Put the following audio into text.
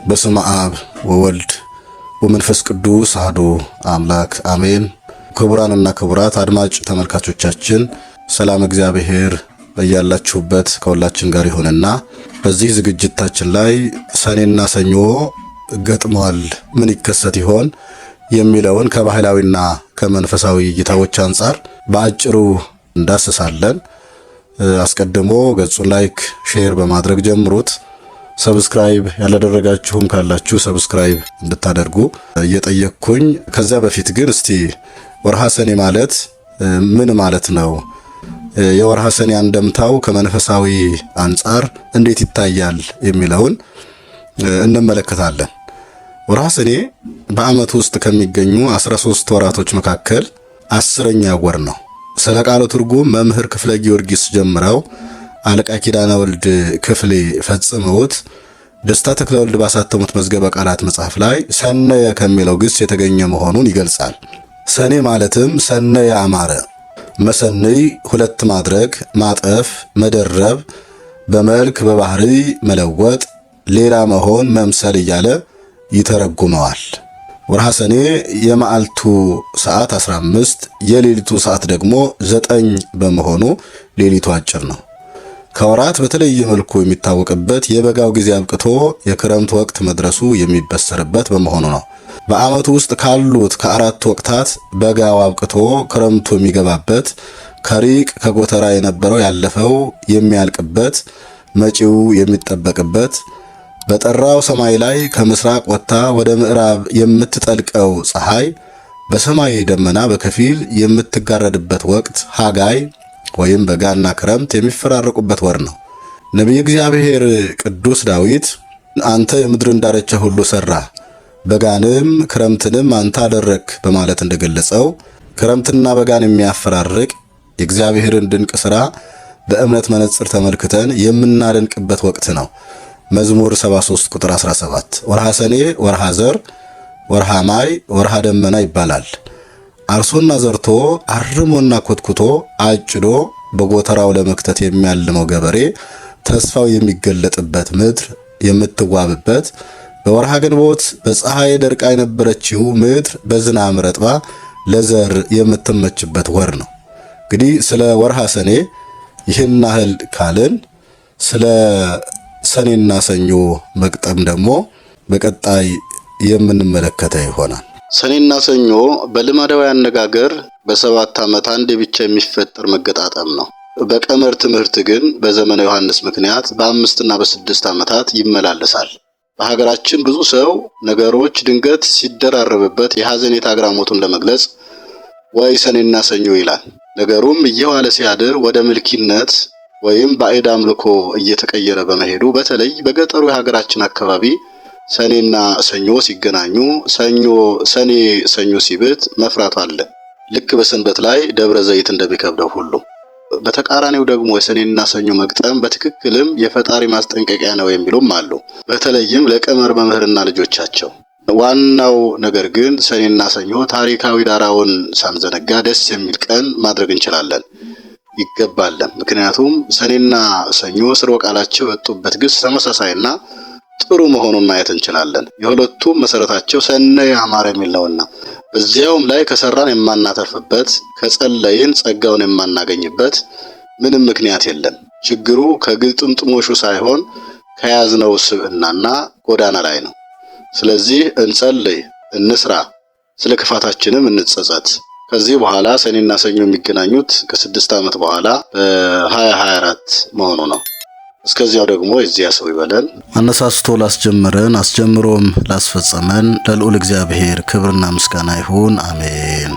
በስመ አብ ወወልድ ወመንፈስ ቅዱስ አሐዱ አምላክ አሜን። ክቡራንና ክቡራት አድማጭ ተመልካቾቻችን ሰላም እግዚአብሔር በያላችሁበት ከሁላችን ጋር ይሁንና በዚህ ዝግጅታችን ላይ ሰኔና ሰኞ ገጥሟል ምን ይከሰት ይሆን የሚለውን ከባህላዊና ከመንፈሳዊ እይታዎች አንጻር በአጭሩ እንዳስሳለን። አስቀድሞ ገጹን ላይክ ሼር በማድረግ ጀምሩት። ሰብስክራይብ ያላደረጋችሁም ካላችሁ ሰብስክራይብ እንድታደርጉ እየጠየቅኩኝ፣ ከዚያ በፊት ግን እስቲ ወርሃ ሰኔ ማለት ምን ማለት ነው? የወርሃ ሰኔ አንደምታው ከመንፈሳዊ አንጻር እንዴት ይታያል የሚለውን እንመለከታለን። ወርሃ ሰኔ በዓመት ውስጥ ከሚገኙ 13 ወራቶች መካከል 10ኛ ወር ነው። ስለ ቃሉ ትርጉም መምህር ክፍለ ጊዮርጊስ ጀምረው አለቃ ኪዳነ ወልድ ክፍሌ ፈጽመውት ደስታ ተክለ ወልድ ባሳተሙት መዝገበ ቃላት መጽሐፍ ላይ ሰነየ ከሚለው ግስ የተገኘ መሆኑን ይገልጻል። ሰኔ ማለትም ሰነየ አማረ፣ መሰነይ ሁለት ማድረግ፣ ማጠፍ፣ መደረብ፣ በመልክ በባህሪ መለወጥ፣ ሌላ መሆን፣ መምሰል እያለ ይተረጉመዋል። ወርሃ ሰኔ የመዓልቱ ሰዓት 15 የሌሊቱ ሰዓት ደግሞ 9 በመሆኑ ሌሊቱ አጭር ነው። ከወራት በተለየ መልኩ የሚታወቅበት የበጋው ጊዜ አብቅቶ የክረምት ወቅት መድረሱ የሚበሰርበት በመሆኑ ነው። በዓመቱ ውስጥ ካሉት ከአራት ወቅታት በጋው አብቅቶ ክረምቱ የሚገባበት፣ ከሪቅ ከጎተራ የነበረው ያለፈው የሚያልቅበት፣ መጪው የሚጠበቅበት፣ በጠራው ሰማይ ላይ ከምስራቅ ወጥታ ወደ ምዕራብ የምትጠልቀው ፀሐይ በሰማይ ደመና በከፊል የምትጋረድበት ወቅት ሐጋይ ወይም በጋና ክረምት የሚፈራረቁበት ወር ነው። ነቢየ እግዚአብሔር ቅዱስ ዳዊት አንተ የምድርን ዳርቻ ሁሉ ሰራ፣ በጋንም ክረምትንም አንተ አደረክ በማለት እንደገለጸው ክረምትና በጋን የሚያፈራርቅ የእግዚአብሔርን ድንቅ ሥራ በእምነት መነጽር ተመልክተን የምናደንቅበት ወቅት ነው። መዝሙር 73 ቁጥር 17 ወርሃ ሰኔ ወርሃ ዘር፣ ወርሃ ማይ፣ ወርሃ ደመና ይባላል። አርሶና ዘርቶ አርሞና ኮትኩቶ አጭዶ በጎተራው ለመክተት የሚያልመው ገበሬ ተስፋው የሚገለጥበት፣ ምድር የምትዋብበት፣ በወርሃ ግንቦት በፀሐይ ደርቃ የነበረችው ምድር በዝናብ ረጥባ ለዘር የምትመችበት ወር ነው። እንግዲህ ስለ ወርሃ ሰኔ ይህን ያህል ካልን ስለ ሰኔና ሰኞ መግጠም ደግሞ በቀጣይ የምንመለከተው ይሆናል። ሰኔና ሰኞ በልማዳዊ አነጋገር በ7 ዓመት አንዴ ብቻ የሚፈጠር መገጣጠም ነው። በቀመር ትምህርት ግን በዘመነ ዮሐንስ ምክንያት በ5 እና በ6 ዓመታት ይመላለሳል። በሀገራችን ብዙ ሰው ነገሮች ድንገት ሲደራረብበት የሐዘኔታ አግራሞቱን ለመግለጽ ወይ ሰኔና ሰኞ ይላል። ነገሩም እየዋለ ሲያድር ወደ ምልኪነት ወይም ባዕድ አምልኮ እየተቀየረ በመሄዱ በተለይ በገጠሩ የሀገራችን አካባቢ ሰኔና ሰኞ ሲገናኙ ሰኔ ሰኞ ሲብት መፍራቱ አለ። ልክ በሰንበት ላይ ደብረ ዘይት እንደሚከብደው ሁሉ በተቃራኒው ደግሞ የሰኔና ሰኞ መግጠም በትክክልም የፈጣሪ ማስጠንቀቂያ ነው የሚሉም አሉ። በተለይም ለቀመር መምህርና ልጆቻቸው። ዋናው ነገር ግን ሰኔና ሰኞ ታሪካዊ ዳራውን ሳንዘነጋ ደስ የሚል ቀን ማድረግ እንችላለን ይገባለን። ምክንያቱም ሰኔና ሰኞ ስርወ ቃላቸው የወጡበት ግስ ተመሳሳይና ጥሩ መሆኑን ማየት እንችላለን። የሁለቱም መሰረታቸው ሰነየ አማረ የሚል ነውና በዚያውም ላይ ከሰራን የማናተርፍበት፣ ከጸለይን ጸጋውን የማናገኝበት ምንም ምክንያት የለም። ችግሩ ከግጥምጥሞሹ ሳይሆን ከያዝነው ስብዕናና ጎዳና ላይ ነው። ስለዚህ እንጸልይ፣ እንስራ፣ ስለ ክፋታችንም እንጸጸት። ከዚህ በኋላ ሰኔና ሰኞ የሚገናኙት ከ6 ዓመት በኋላ በ2024 መሆኑ ነው። እስከዚያው ደግሞ የዚያ ሰው ይበለን። አነሳስቶ ላስጀመረን አስጀምሮም ላስፈጸመን ለልዑል እግዚአብሔር ክብርና ምስጋና ይሁን፣ አሜን።